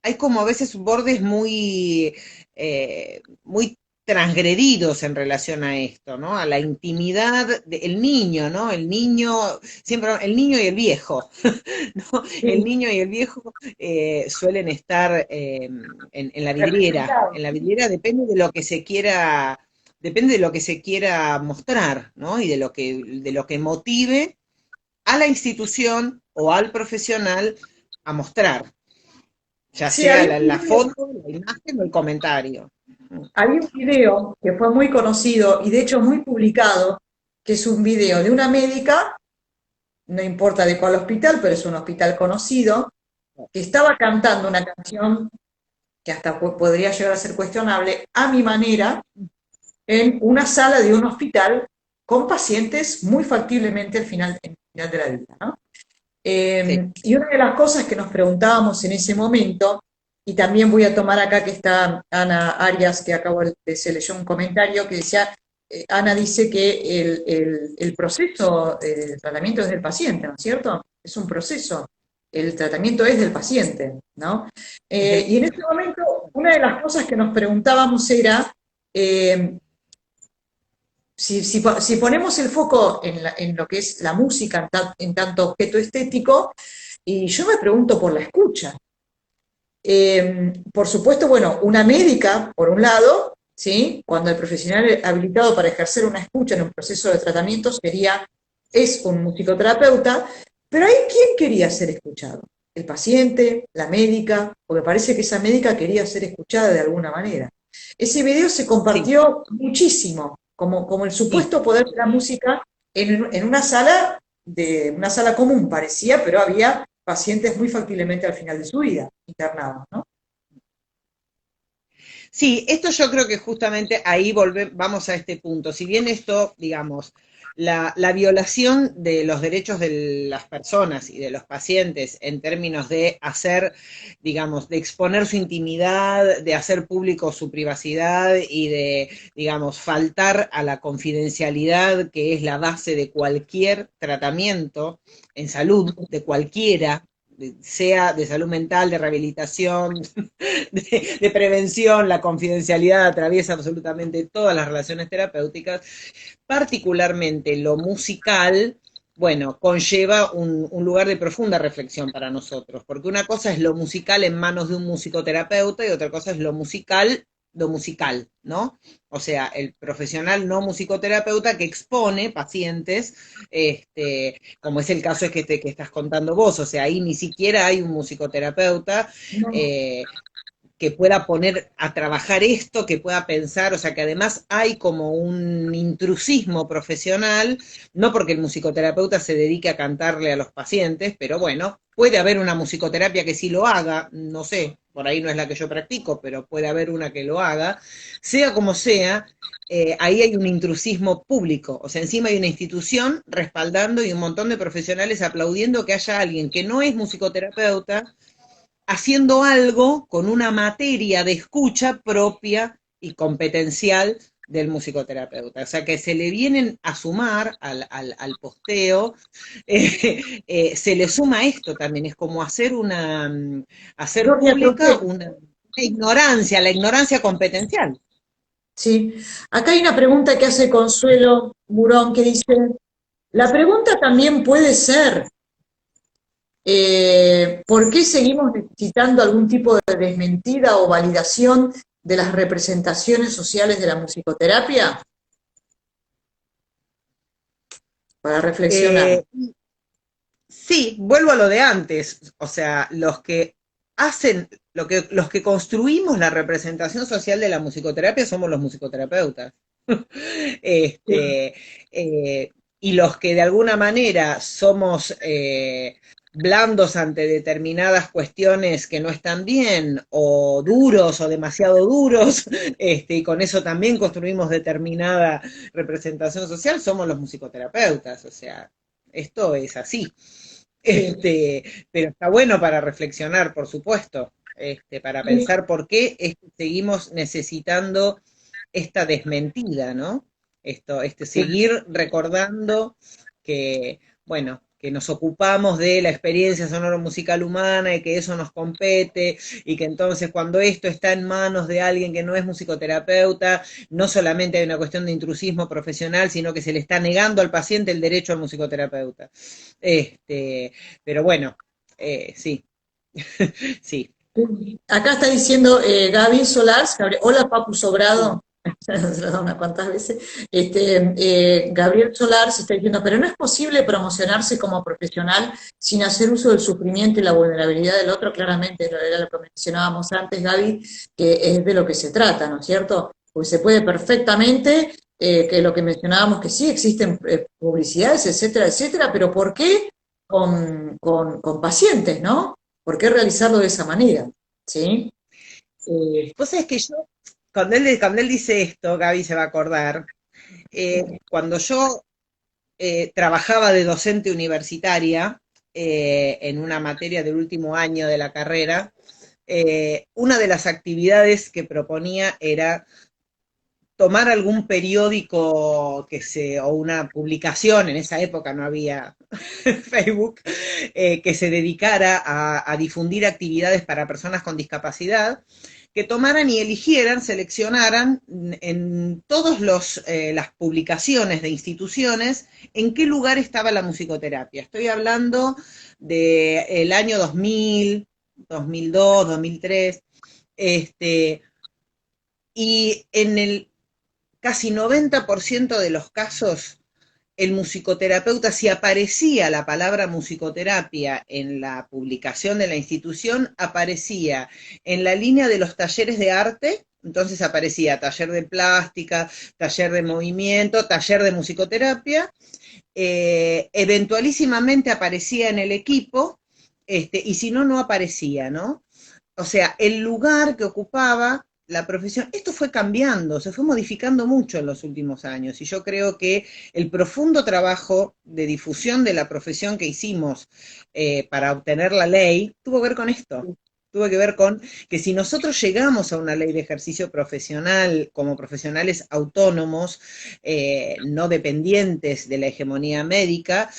hay como a veces bordes muy transgredidos en relación a esto, ¿no? A la intimidad del niño, ¿no? El niño, siempre, el niño y el viejo, ¿no? El Sí, niño y el viejo suelen estar en la vidriera depende de lo que se quiera mostrar, ¿no? Y de lo que motive a la institución o al profesional a mostrar, ya sí, sea la foto, la imagen o el comentario. había un video que fue muy conocido y de hecho muy publicado, que es un video de una médica, no importa de cuál hospital, pero es un hospital conocido, que estaba cantando una canción que hasta podría llegar a ser cuestionable, a mi manera, en una sala de un hospital con pacientes muy factiblemente al final de la vida, ¿no? Sí, Y una de las cosas que nos preguntábamos en ese momento, y también voy a tomar acá que está Ana Arias, que acabo de se leyó un comentario que decía, Ana dice que el proceso de tratamiento es del paciente, ¿no es cierto? Es un proceso, el tratamiento es del paciente, ¿no? es del Y en ese momento, una de las cosas que nos preguntábamos era, eh, si ponemos el foco en lo que es la música en tanto objeto estético, y yo me pregunto por la escucha. Por supuesto, bueno, una médica, por un lado, ¿sí? Cuando el profesional habilitado para ejercer una escucha en un proceso de tratamiento es un musicoterapeuta, pero ahí ¿quién quería ser escuchado? El paciente, la médica, porque parece que esa médica quería ser escuchada de alguna manera. Ese video se sí, compartió muchísimo, como el y supuesto poder de la música en una sala común parecía, pero había pacientes muy factiblemente al final de su vida internados, ¿no? sí, esto yo creo que justamente ahí vamos a este punto. Si bien esto, digamos, la violación de los derechos de las personas y de los pacientes en términos de hacer, digamos, de exponer su intimidad, de hacer público su privacidad y de, digamos, faltar a la confidencialidad que es la base de cualquier tratamiento en salud, de cualquiera, sea de salud mental, de rehabilitación, de prevención, la confidencialidad atraviesa absolutamente todas las relaciones terapéuticas, particularmente lo musical, bueno, conlleva un lugar de profunda reflexión para nosotros, porque una cosa es lo musical en manos de un musicoterapeuta y otra cosa es lo musical, ¿no? O sea, el profesional no musicoterapeuta que expone pacientes, como es el caso que estás contando vos, o sea, ahí ni siquiera hay un musicoterapeuta, No, eh, que pueda poner a trabajar esto, que pueda pensar, o sea, que además hay como un intrusismo profesional, no porque el musicoterapeuta se dedique a cantarle a los pacientes, pero bueno, puede haber una musicoterapia que sí lo haga, no sé, por ahí no es la que yo practico, pero puede haber una que lo haga, sea como sea, ahí hay un intrusismo público, o sea, encima hay una institución respaldando y un montón de profesionales aplaudiendo que haya alguien que no es musicoterapeuta, haciendo algo con una materia de escucha propia y competencial del musicoterapeuta. O sea, que se le vienen a sumar al posteo, se le suma esto también, es como hacer yo pública reapropié. una ignorancia, la ignorancia competencial. Sí. Acá hay una pregunta que hace Consuelo Murón que dice, la pregunta también puede ser, ¿por qué seguimos necesitando algún tipo de desmentida o validación de las representaciones sociales de la musicoterapia? Para reflexionar. Eh, Sí, vuelvo a lo de antes, o sea, los que hacen, los que construimos la representación social de la musicoterapia somos los musicoterapeutas. Sí. Este, y los que de alguna manera somos blandos ante determinadas cuestiones que no están bien, o duros o demasiado duros, y con eso también construimos determinada representación social, somos los musicoterapeutas, o sea, esto es así. Sí. Pero está bueno para reflexionar, por supuesto, para Sí. pensar por qué es que seguimos necesitando esta desmentida, ¿no? Seguir recordando que, bueno, que nos ocupamos de la experiencia sonoro-musical humana y que eso nos compete y que entonces cuando esto está en manos de alguien que no es musicoterapeuta, no solamente hay una cuestión de intrusismo profesional, sino que se le está negando al paciente el derecho al musicoterapeuta. Pero bueno, sí, sí. Acá está diciendo Gaby Solars, hola Papu Sobrado, se lo he dado unas cuantas veces, Gabriel Solars está diciendo, pero no es posible promocionarse como profesional sin hacer uso del sufrimiento y la vulnerabilidad del otro, claramente, era lo que mencionábamos antes, Gaby, que es de lo que se trata, ¿no es cierto? Pues se puede perfectamente, que lo que mencionábamos, que sí existen publicidades, etcétera, etcétera, pero ¿por qué con pacientes, ¿no? ¿Por qué realizarlo de esa manera? ¿Sí? Vos sabés que yo, cuando él dice esto, Gaby se va a acordar, cuando yo trabajaba de docente universitaria en una materia del último año de la carrera, una de las actividades que proponía era tomar algún periódico o una publicación, en esa época no había Facebook, que se dedicara a difundir actividades para personas con discapacidad, que tomaran y eligieran, seleccionaran en todas las publicaciones de instituciones en qué lugar estaba la musicoterapia. Estoy hablando del año 2000, 2002, 2003, y en el casi 90% de los casos el musicoterapeuta, si aparecía la palabra musicoterapia en la publicación de la institución, aparecía en la línea de los talleres de arte, entonces aparecía taller de plástica, taller de movimiento, taller de musicoterapia, eventualísimamente aparecía en el equipo, y si no, no aparecía, ¿no? O sea, el lugar que ocupaba la profesión, esto fue cambiando, se fue modificando mucho en los últimos años y yo creo que el profundo trabajo de difusión de la profesión que hicimos para obtener la ley tuvo que ver con esto. Tuvo que ver con que si nosotros llegamos a una ley de ejercicio profesional como profesionales autónomos, no dependientes de la hegemonía médica,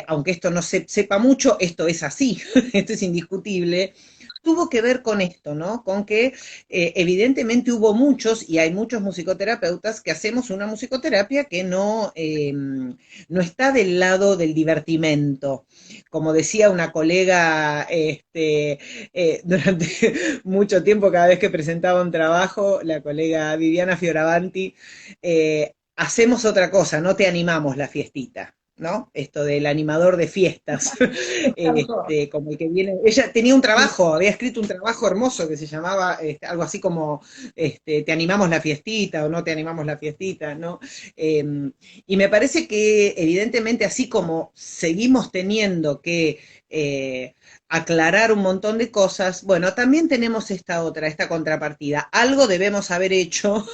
aunque esto no se sepa mucho, esto es así, esto es indiscutible, tuvo que ver con esto, ¿no? Con que evidentemente hubo muchos, y hay muchos musicoterapeutas, que hacemos una musicoterapia que no está del lado del divertimento. Como decía una colega durante mucho tiempo, cada vez que presentaba un trabajo, la colega Viviana Fioravanti, hacemos otra cosa, no te animamos la fiestita. ¿No? Esto del animador de fiestas, como el que viene, ella tenía un trabajo, había escrito un trabajo hermoso que se llamaba algo así como te animamos la fiestita o no te animamos la fiestita, ¿no? Y me parece que evidentemente así como seguimos teniendo que aclarar un montón de cosas, bueno, también tenemos esta contrapartida. Algo debemos haber hecho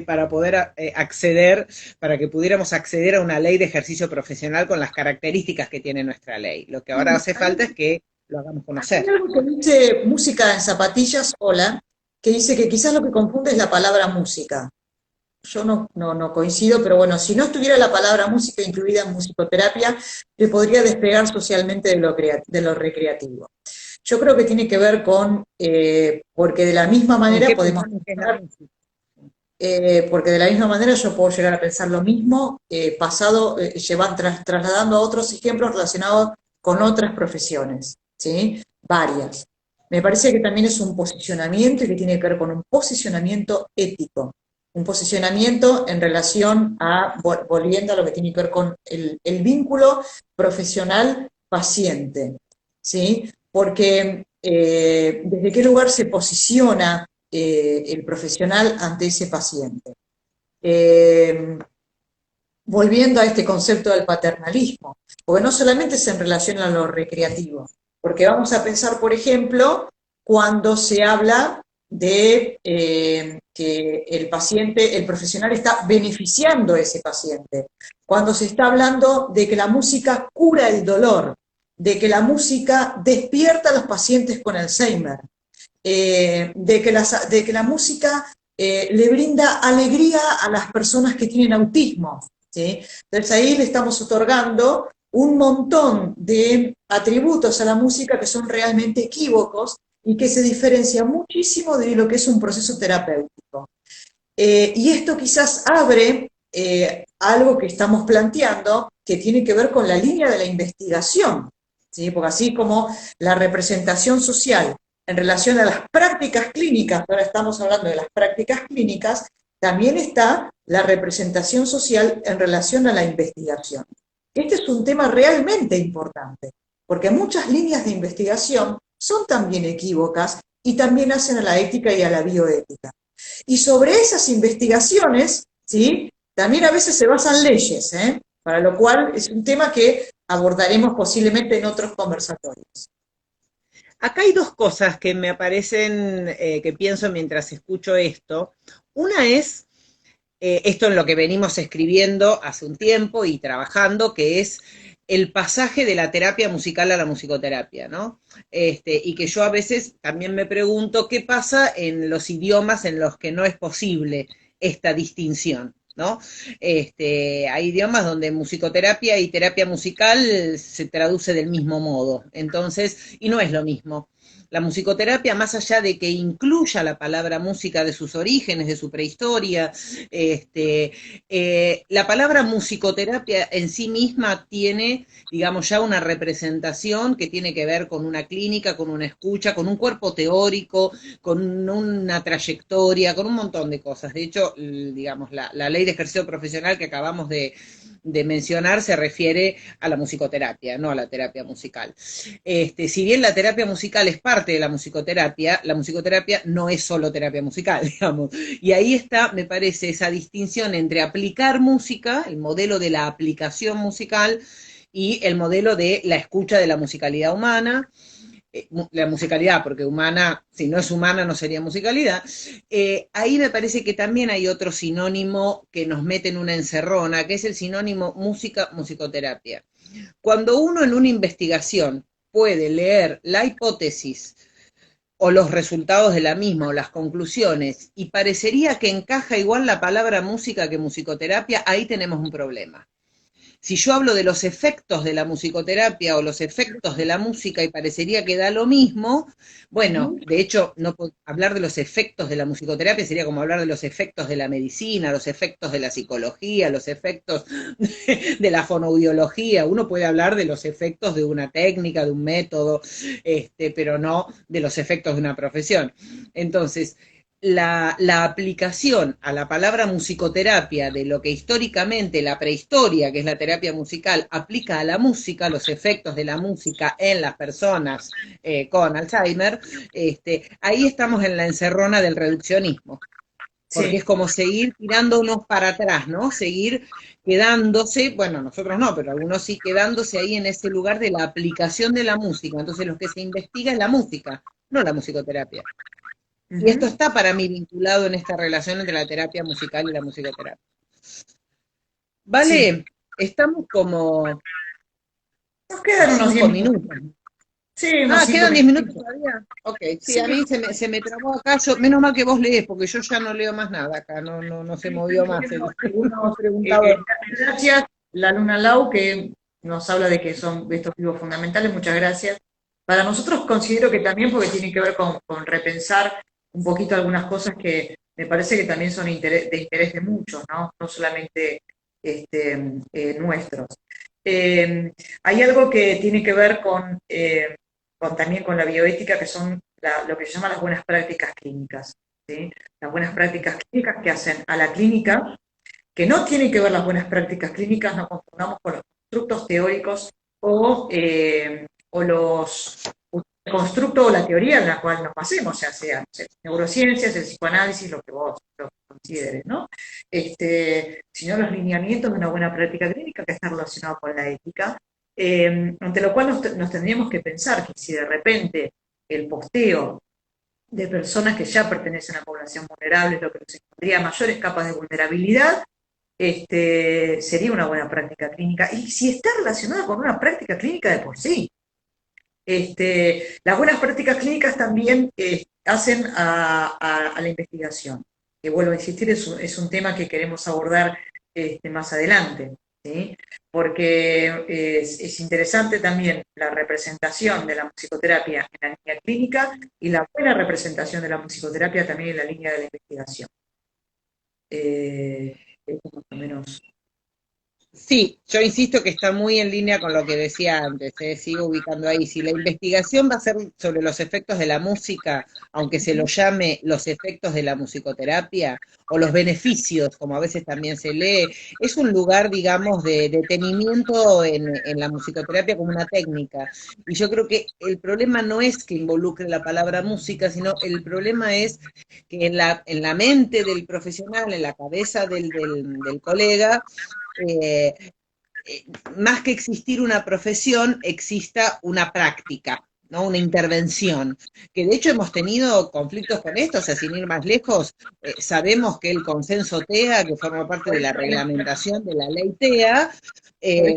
para poder acceder, para que pudiéramos acceder a una ley de ejercicio profesional con las características que tiene nuestra ley. Lo que ahora hace falta es que lo hagamos conocer. Hay algo que dice música en zapatillas, hola, que dice que quizás lo que confunde es la palabra música. Yo no coincido, pero bueno, si no estuviera la palabra música incluida en musicoterapia, te podría despegar socialmente de lo recreativo. Yo creo que tiene que ver con, porque de la misma manera podemos pensar, porque de la misma manera yo puedo llegar a pensar lo mismo, trasladando a otros ejemplos relacionados con otras profesiones, ¿sí? Varias. Me parece que también es un posicionamiento y que tiene que ver con un posicionamiento ético. Un posicionamiento en relación a, volviendo a lo que tiene que ver con el vínculo profesional-paciente, ¿sí? Porque desde qué lugar se posiciona el profesional ante ese paciente. Volviendo a este concepto del paternalismo, porque no solamente es en relación a lo recreativo, porque vamos a pensar, por ejemplo, cuando se habla de que el paciente, el profesional está beneficiando a ese paciente, cuando se está hablando de que la música cura el dolor, de que la música despierta a los pacientes con Alzheimer, de que la música le brinda alegría a las personas que tienen autismo, ¿sí? Entonces ahí le estamos otorgando un montón de atributos a la música que son realmente equívocos y que se diferencia muchísimo de lo que es un proceso terapéutico. Y esto quizás abre algo que estamos planteando que tiene que ver con la línea de la investigación, ¿sí? Porque así como la representación social en relación a las prácticas clínicas, ahora estamos hablando de las prácticas clínicas, también está la representación social en relación a la investigación. Este es un tema realmente importante, porque muchas líneas de investigación son también equívocas y también hacen a la ética y a la bioética. Y sobre esas investigaciones, ¿sí?, también a veces se basan leyes, para lo cual es un tema que abordaremos posiblemente en otros conversatorios. Acá hay dos cosas que me aparecen, que pienso mientras escucho esto. Una es esto en lo que venimos escribiendo hace un tiempo y trabajando, que es el pasaje de la terapia musical a la musicoterapia, ¿no? Y que yo a veces también me pregunto qué pasa en los idiomas en los que no es posible esta distinción, ¿no? Hay idiomas donde musicoterapia y terapia musical se traduce del mismo modo, entonces, y no es lo mismo. La musicoterapia, más allá de que incluya la palabra música de sus orígenes, de su prehistoria, la palabra musicoterapia en sí misma tiene, digamos, ya una representación que tiene que ver con una clínica, con una escucha, con un cuerpo teórico, con una trayectoria, con un montón de cosas. De hecho, digamos, la ley de ejercicio profesional que acabamos de mencionar se refiere a la musicoterapia, no a la terapia musical. Si bien la terapia musical es parte de la musicoterapia no es solo terapia musical, digamos. Y ahí está, me parece, esa distinción entre aplicar música, el modelo de la aplicación musical, y el modelo de la escucha de la musicalidad humana, la musicalidad, porque humana, si no es humana no sería musicalidad, ahí me parece que también hay otro sinónimo que nos mete en una encerrona, que es el sinónimo música, musicoterapia. Cuando uno en una investigación puede leer la hipótesis o los resultados de la misma o las conclusiones y parecería que encaja igual la palabra música que musicoterapia, ahí tenemos un problema. Si yo hablo de los efectos de la musicoterapia o los efectos de la música y parecería que da lo mismo, bueno, de hecho, no hablar de los efectos de la musicoterapia sería como hablar de los efectos de la medicina, los efectos de la psicología, los efectos de la fonoaudiología. Uno puede hablar de los efectos de una técnica, de un método, pero no de los efectos de una profesión. Entonces, la aplicación a la palabra musicoterapia de lo que históricamente la prehistoria, que es la terapia musical, aplica a la música, los efectos de la música en las personas con Alzheimer, ahí estamos en la encerrona del reduccionismo. Porque sí, es como seguir tirándonos para atrás, ¿no? Seguir quedándose, bueno, nosotros no, pero algunos sí quedándose ahí en ese lugar de la aplicación de la música. Entonces lo que se investiga es la música, no la musicoterapia. Y esto está para mí vinculado en esta relación entre la terapia musical y la musicoterapia. Vale, sí, estamos como... Nos quedan unos 10 minutos. Sí, quedan 10 minutos todavía. Ok, sí, a mí se me trabó acá. Menos mal que vos lees, porque yo ya no leo más nada acá, no se movió más. Gracias, la Luna Lau, que nos habla de que son estos vivos fundamentales, muchas gracias. Para nosotros considero que también, porque tiene que ver con repensar un poquito algunas cosas que me parece que también son de interés de muchos, ¿no? No solamente nuestros. Hay algo que tiene que ver también con la bioética, que son lo que se llama las buenas prácticas clínicas, ¿sí? Las buenas prácticas clínicas que hacen a la clínica, que no tienen que ver las buenas prácticas clínicas, no confundamos con los constructos teóricos o el constructo o la teoría en la cual nos basemos, o sea neurociencias, el psicoanálisis, lo que vos consideres, ¿no? Sino los lineamientos de una buena práctica clínica que está relacionado con la ética, ante lo cual nos tendríamos que pensar que si de repente el posteo de personas que ya pertenecen a la población vulnerable, lo que nos encontraría mayores capas de vulnerabilidad, sería una buena práctica clínica. Y si está relacionada con una práctica clínica de por sí. Las buenas prácticas clínicas también hacen a la investigación, que vuelvo a insistir, es un tema que queremos abordar más adelante, ¿sí? Porque es interesante también la representación de la musicoterapia en la línea clínica y la buena representación de la musicoterapia también en la línea de la investigación. Es más o menos... Sí, yo insisto que está muy en línea con lo que decía antes, sigo ubicando ahí. Si la investigación va a ser sobre los efectos de la música, aunque se lo llame los efectos de la musicoterapia, o los beneficios, como a veces también se lee, es un lugar, digamos, de detenimiento en la musicoterapia como una técnica. Y yo creo que el problema no es que involucre la palabra música, sino el problema es que en la mente del profesional, en la cabeza del colega, más que existir una profesión, exista una práctica, ¿no? Una intervención, que de hecho hemos tenido conflictos con esto, o sea, sin ir más lejos, sabemos que el consenso TEA, que forma parte de la reglamentación de la ley TEA,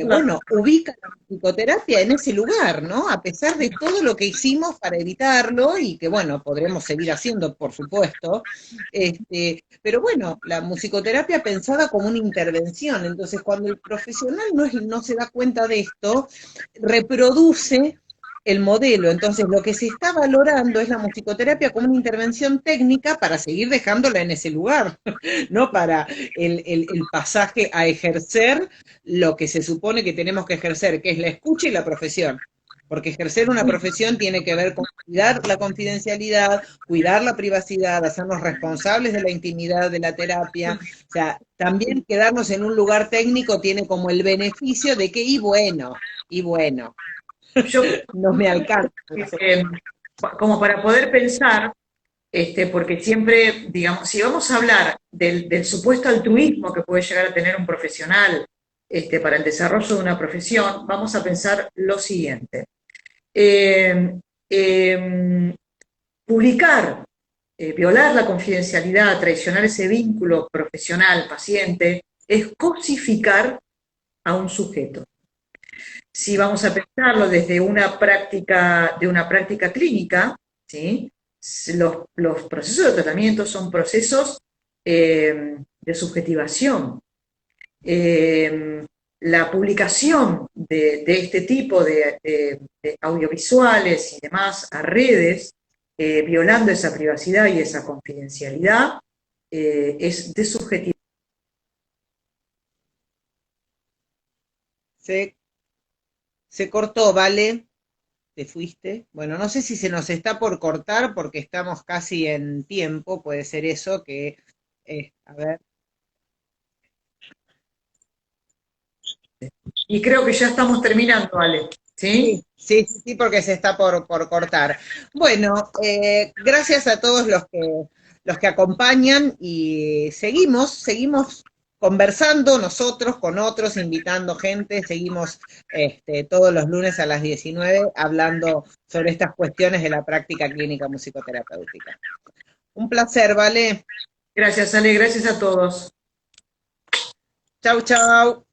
bueno, ubica la psicoterapia en ese lugar, ¿no? A pesar de todo lo que hicimos para evitarlo y que, bueno, podremos seguir haciendo, por supuesto, pero bueno, la musicoterapia pensada como una intervención, entonces cuando el profesional no se da cuenta de esto, reproduce el modelo. Entonces, lo que se está valorando es la musicoterapia como una intervención técnica para seguir dejándola en ese lugar, no para el pasaje a ejercer lo que se supone que tenemos que ejercer, que es la escucha y la profesión. Porque ejercer una profesión tiene que ver con cuidar la confidencialidad, cuidar la privacidad, hacernos responsables de la intimidad de la terapia. O sea, también quedarnos en un lugar técnico tiene como el beneficio de que, y bueno, yo no me alcanza. Como para poder pensar, porque siempre, digamos, si vamos a hablar del supuesto altruismo que puede llegar a tener un profesional para el desarrollo de una profesión, vamos a pensar lo siguiente. Publicar, violar la confidencialidad, traicionar ese vínculo profesional-paciente, es cosificar a un sujeto. Si vamos a pensarlo desde una práctica, de una práctica clínica, ¿sí? Los procesos de tratamiento son procesos de subjetivación. La publicación de este tipo de audiovisuales y demás a redes, violando esa privacidad y esa confidencialidad, es de subjetivación. Se cortó, ¿vale? ¿Te fuiste? Bueno, no sé si se nos está por cortar porque estamos casi en tiempo, puede ser eso, que, a ver. Y creo que ya estamos terminando, Ale, ¿sí? Sí, porque se está por cortar. Bueno, gracias a todos los que acompañan y seguimos conversando nosotros con otros, invitando gente, seguimos todos los lunes a las 19 hablando sobre estas cuestiones de la práctica clínica musicoterapéutica. Un placer, ¿vale? Gracias, Ale, gracias a todos. Chau, chau.